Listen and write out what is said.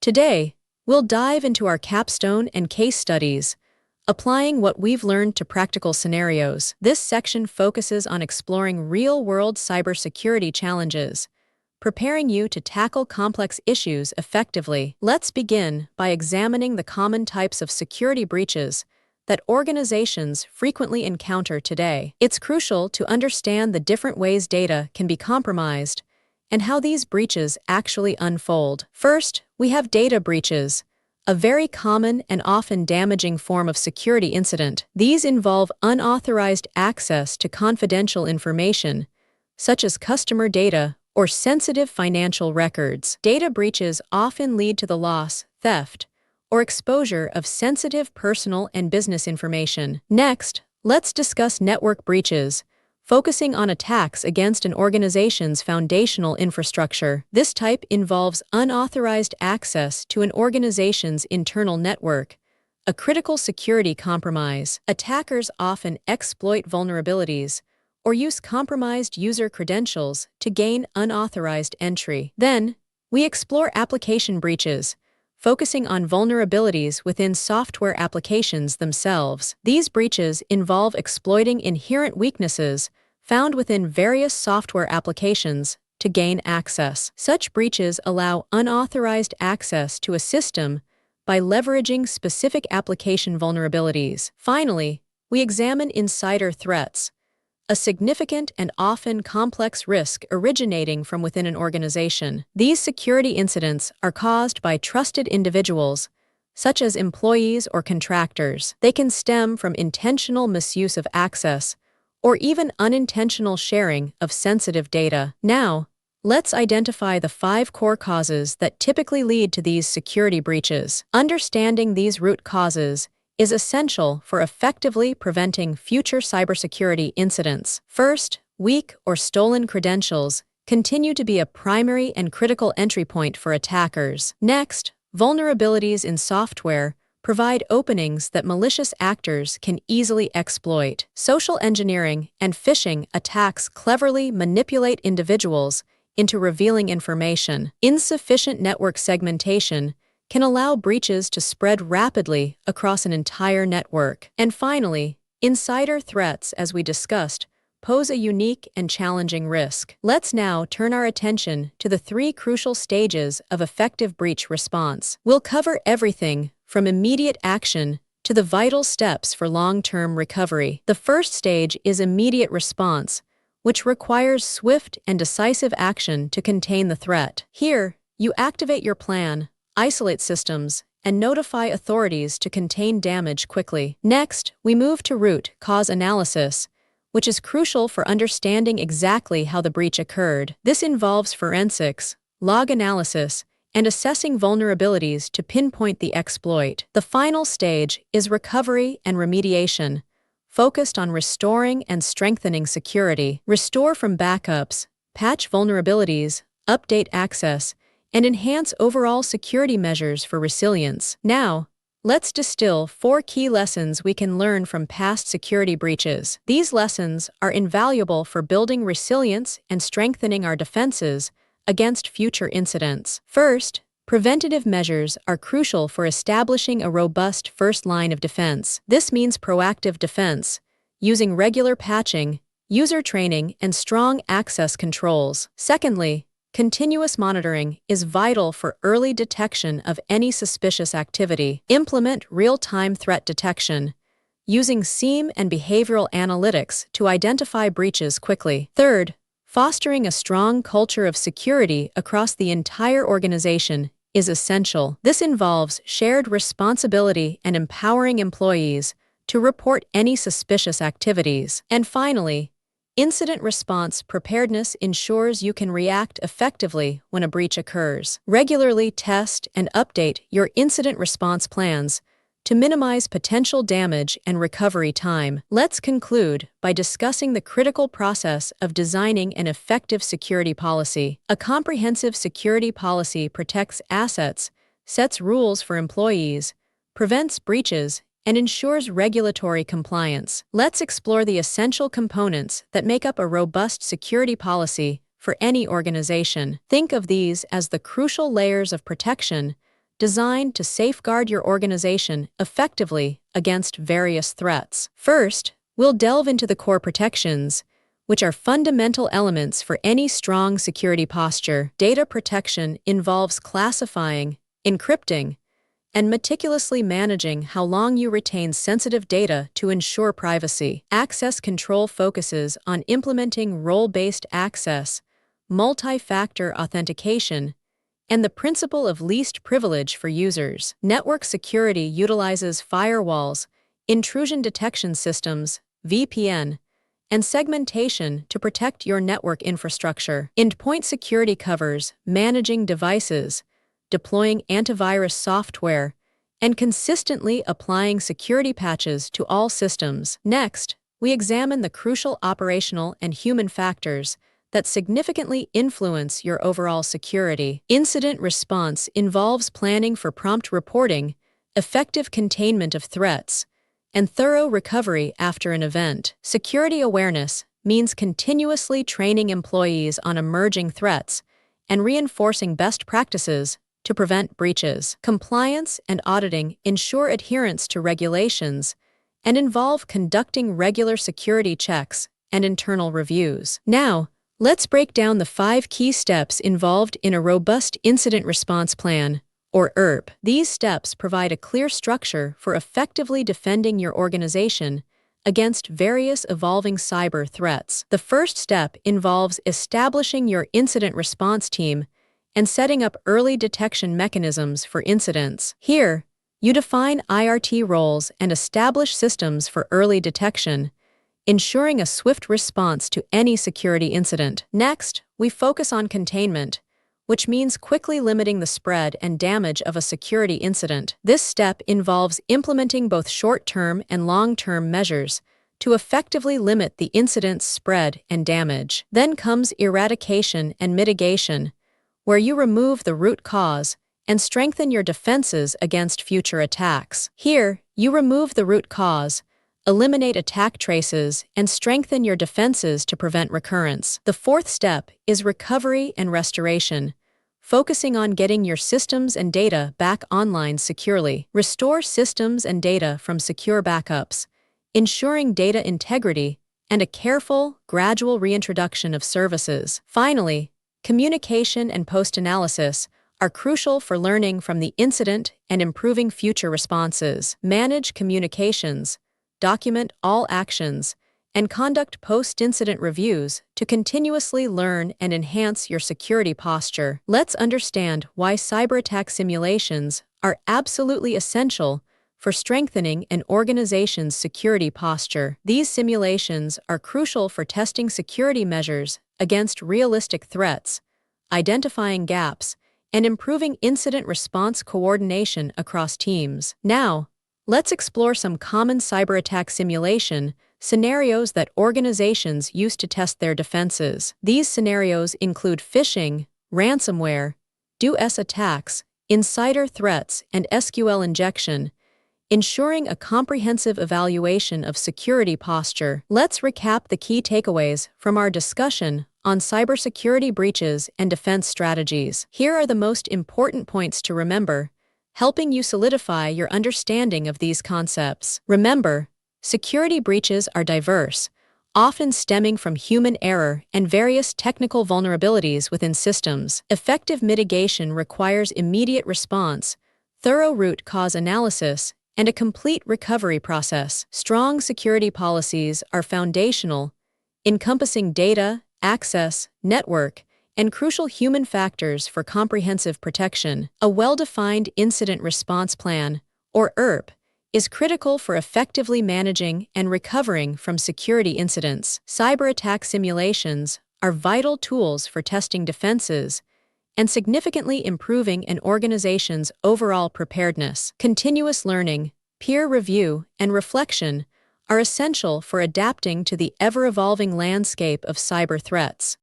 Today, we'll dive into our capstone and case studies, applying what we've learned to practical scenarios. This section focuses on exploring real-world cybersecurity challenges, preparing you to tackle complex issues effectively. Let's begin by examining the common types of security breaches that organizations frequently encounter today. It's crucial to understand the different ways data can be compromised and how these breaches actually unfold. First, we have data breaches, a very common and often damaging form of security incident. These involve unauthorized access to confidential information, such as customer data or sensitive financial records. Data breaches often lead to the loss, theft, or exposure of sensitive personal and business information. Next, let's discuss network breaches, focusing on attacks against an organization's foundational infrastructure. This type involves unauthorized access to an organization's internal network, a critical security compromise. Attackers often exploit vulnerabilities or use compromised user credentials to gain unauthorized entry. Then, we explore application breaches, focusing on vulnerabilities within software applications themselves. These breaches involve exploiting inherent weaknesses found within various software applications to gain access. Such breaches allow unauthorized access to a system by leveraging specific application vulnerabilities. Finally, we examine insider threats, a significant and often complex risk originating from within an organization. These security incidents are caused by trusted individuals, such as employees or contractors. They can stem from intentional misuse of access or even unintentional sharing of sensitive data. Now, let's identify the 5 core causes that typically lead to these security breaches. Understanding these root causes is essential for effectively preventing future cybersecurity incidents. First, weak or stolen credentials continue to be a primary and critical entry point for attackers. Next, vulnerabilities in software provide openings that malicious actors can easily exploit. Social engineering and phishing attacks cleverly manipulate individuals into revealing information. Insufficient network segmentation can allow breaches to spread rapidly across an entire network. And finally, insider threats, as we discussed, pose a unique and challenging risk. Let's now turn our attention to the 3 crucial stages of effective breach response. We'll cover everything from immediate action to the vital steps for long-term recovery. The first stage is immediate response, which requires swift and decisive action to contain the threat. Here, you activate your plan, isolate systems, and notify authorities to contain damage quickly. Next, we move to root cause analysis, which is crucial for understanding exactly how the breach occurred. This involves forensics, log analysis, and assessing vulnerabilities to pinpoint the exploit. The final stage is recovery and remediation, focused on restoring and strengthening security. Restore from backups, patch vulnerabilities, update access, and enhance overall security measures for resilience. Now, let's distill 4 key lessons we can learn from past security breaches. These lessons are invaluable for building resilience and strengthening our defenses against future incidents. First, preventative measures are crucial for establishing a robust first line of defense. This means proactive defense, using regular patching, user training, and strong access controls. Secondly, continuous monitoring is vital for early detection of any suspicious activity. Implement real-time threat detection, using SIEM and behavioral analytics to identify breaches quickly. Third, fostering a strong culture of security across the entire organization is essential. This involves shared responsibility and empowering employees to report any suspicious activities. And finally, incident response preparedness ensures you can react effectively when a breach occurs. Regularly test and update your incident response plans to minimize potential damage and recovery time. Let's conclude by discussing the critical process of designing an effective security policy. A comprehensive security policy protects assets, sets rules for employees, prevents breaches, and ensures regulatory compliance. Let's explore the essential components that make up a robust security policy for any organization. Think of these as the crucial layers of protection designed to safeguard your organization effectively against various threats. First, we'll delve into the core protections, which are fundamental elements for any strong security posture. Data protection involves classifying, encrypting, and meticulously managing how long you retain sensitive data to ensure privacy. Access control focuses on implementing role-based access, multi-factor authentication, and the principle of least privilege for users. Network security utilizes firewalls, intrusion detection systems, VPN, and segmentation to protect your network infrastructure. Endpoint security covers managing devices, deploying antivirus software, and consistently applying security patches to all systems. Next, we examine the crucial operational and human factors that significantly influence your overall security. Incident response involves planning for prompt reporting, effective containment of threats, and thorough recovery after an event. Security awareness means continuously training employees on emerging threats and reinforcing best practices to prevent breaches. Compliance and auditing ensure adherence to regulations and involve conducting regular security checks and internal reviews. Now, let's break down the 5 key steps involved in a robust incident response plan, or IRP. These steps provide a clear structure for effectively defending your organization against various evolving cyber threats. The first step involves establishing your incident response team and setting up early detection mechanisms for incidents. Here, you define IRT roles and establish systems for early detection, ensuring a swift response to any security incident. Next, we focus on containment, which means quickly limiting the spread and damage of a security incident. This step involves implementing both short-term and long-term measures to effectively limit the incident's spread and damage. Then comes eradication and mitigation, where you remove the root cause and strengthen your defenses against future attacks. Here, you remove the root cause, eliminate attack traces, and strengthen your defenses to prevent recurrence. The fourth step is recovery and restoration, focusing on getting your systems and data back online securely. Restore systems and data from secure backups, ensuring data integrity and a careful, gradual reintroduction of services. Finally, communication and post-analysis are crucial for learning from the incident and improving future responses. Manage communications, document all actions, and conduct post-incident reviews to continuously learn and enhance your security posture. Let's understand why cyber attack simulations are absolutely essential for strengthening an organization's security posture. These simulations are crucial for testing security measures against realistic threats, identifying gaps, and improving incident response coordination across teams. Now, let's explore some common cyber attack simulation scenarios that organizations use to test their defenses. These scenarios include phishing, ransomware, DDoS attacks, insider threats, and SQL injection, ensuring a comprehensive evaluation of security posture. Let's recap the key takeaways from our discussion on cybersecurity breaches and defense strategies. Here are the most important points to remember, helping you solidify your understanding of these concepts. Remember, security breaches are diverse, often stemming from human error and various technical vulnerabilities within systems. Effective mitigation requires immediate response, thorough root cause analysis, and a complete recovery process. Strong security policies are foundational, encompassing data, access, network, and crucial human factors for comprehensive protection. A well-defined incident response plan, or IRP, is critical for effectively managing and recovering from security incidents. Cyber attack simulations are vital tools for testing defenses and significantly improving an organization's overall preparedness. Continuous learning, peer review, and reflection are essential for adapting to the ever-evolving landscape of cyber threats.